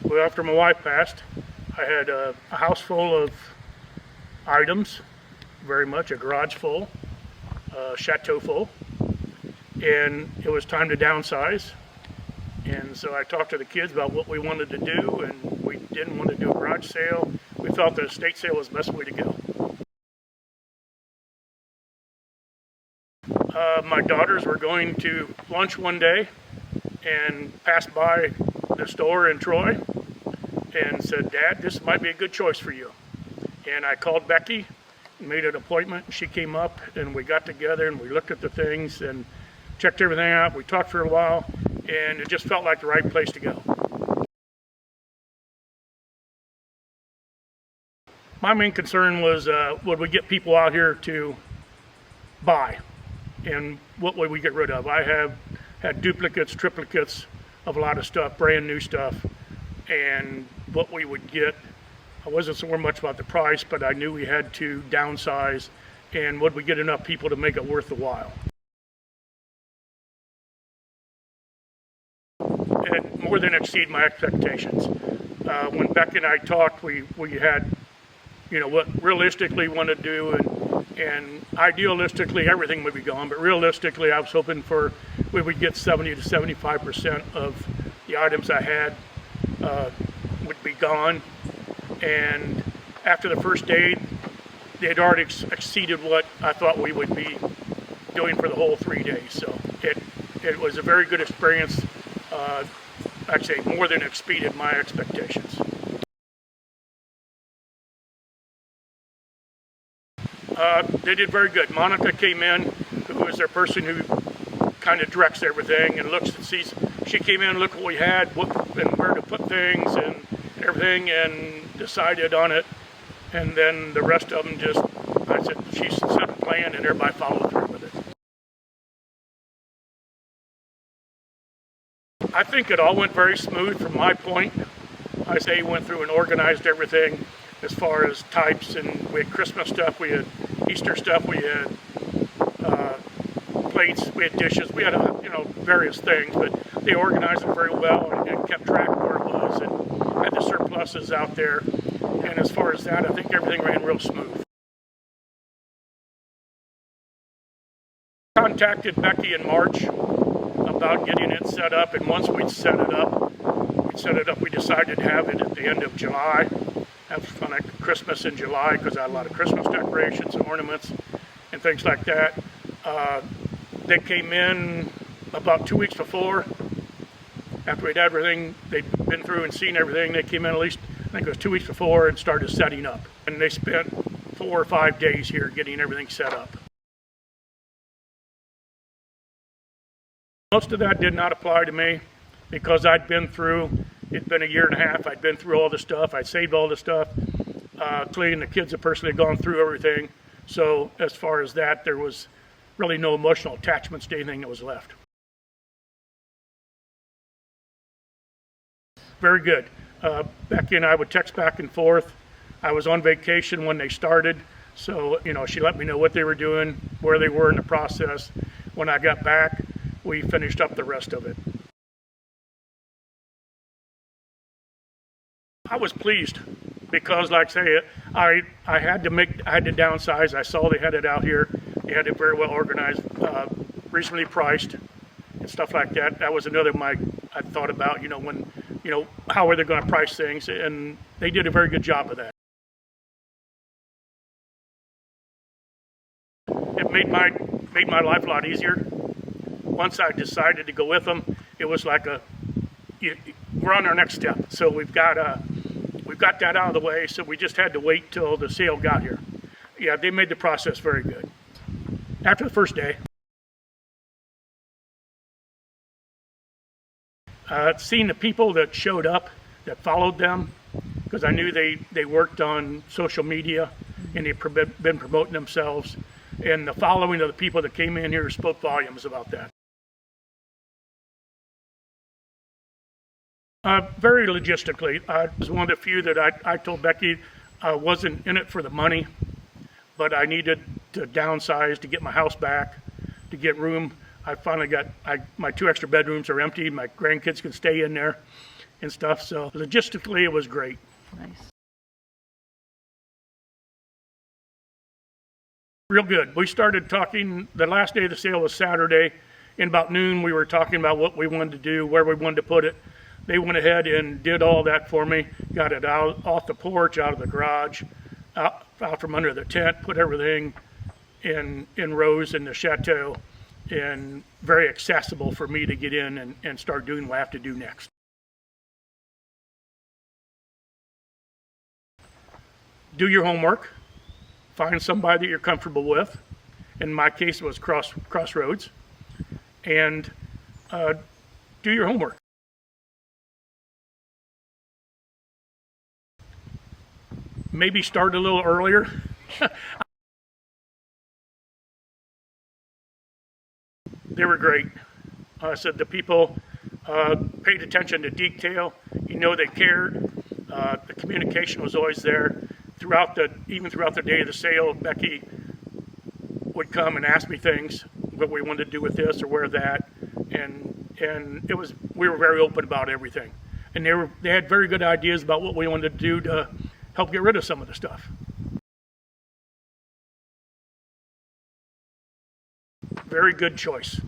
Well, after my wife passed, I had a house full of items, very much a garage full, a chateau full, and it was time to downsize. And so I talked to the kids about what we wanted to do, and we didn't want to do a garage sale. We felt the estate sale was the best way to go. My daughters were going to lunch one day and passed by the store in Troy and said, "Dad, this might be a good choice for you." And I called Becky, made an appointment. She came up and we got together and we looked at the things and checked everything out. We talked for a while and it just felt like the right place to go. My main concern was would we get people out here to buy, and what would we get rid of? I have had duplicates, triplicates of a lot of stuff, brand new stuff, and what we would get. I wasn't so much about the price, but I knew we had to downsize, and would we get enough people to make it worth the while? It more than exceeded my expectations. When Becky and I talked, we had, what realistically we want to do, and idealistically everything would be gone, but realistically I was hoping we would get 70 to 75% of the items I had would be gone. And after the first day, they had already exceeded what I thought we would be doing for the whole 3 days. So it was a very good experience. I'd say more than exceeded my expectations. They did very good. Monica came in, who is their person who kind of directs everything and looks and sees. She came in and looked what we had, and where to put things and everything, and decided on it. And then the rest of them she set a plan and everybody followed through with it. I think it all went very smooth from my point. I say went through and organized everything as far as types, and we had Christmas stuff, we had Easter stuff, we had plates, we had dishes, we had various things, but they organized it very well and kept track of where it was and had the surpluses out there. And as far as that, I think everything ran real smooth. I contacted Becky in March about getting it set up, and once we'd set it up, we decided to have it at the end of July. Have fun at Christmas in July, because I had a lot of Christmas decorations and ornaments and things like that. They came in about 2 weeks before. After we'd had everything, they'd been through and seen everything. They came in at least, I think it was 2 weeks before, and started setting up. And they spent 4 or 5 days here getting everything set up. Most of that did not apply to me because it'd been a year and a half, I'd been through all the stuff, I'd saved all the stuff, including the kids had personally gone through everything. So as far as that, there was really no emotional attachments to anything that was left. Very good. Becky and I would text back and forth. I was on vacation when they started, so she let me know what they were doing, where they were in the process. When I got back, we finished up the rest of it. I was pleased because, like I say, I had to downsize. I saw they had it out here. They had it very well organized, reasonably priced, and stuff like that. That was another I thought about. How are they going to price things? And they did a very good job of that. It made my life a lot easier. Once I decided to go with them, it was like we're on our next step. So we've got that out of the way, so we just had to wait till the sale got here. Yeah, they made the process very good. After the first day, seeing the people that showed up, that followed them, because I knew they worked on social media and they've been promoting themselves, and the following of the people that came in here spoke volumes about that. Very logistically, I was one of the few that I told Becky I wasn't in it for the money, but I needed to downsize to get my house back, to get room. I finally got, my 2 extra bedrooms are empty. My grandkids can stay in there. and stuff. So logistically, it was great. Nice. Real good. We started talking, the last day of the sale was Saturday. In about noon, we were talking about what we wanted to do, where we wanted to put it. They went ahead and did all that for me, got it out off the porch, out of the garage, out from under the tent, put everything in rows in the chateau, and very accessible for me to get in and start doing what I have to do next. Do your homework. Find somebody that you're comfortable with. In my case, it was Crossroads. And do your homework. Maybe start a little earlier. They were great. I said the people paid attention to detail. You know, they cared. The communication was always there. Even throughout the day of the sale, Becky would come and ask me things, what we wanted to do with this or where that, and we were very open about everything. And they had very good ideas about what we wanted to do to help get rid of some of the stuff. Very good choice.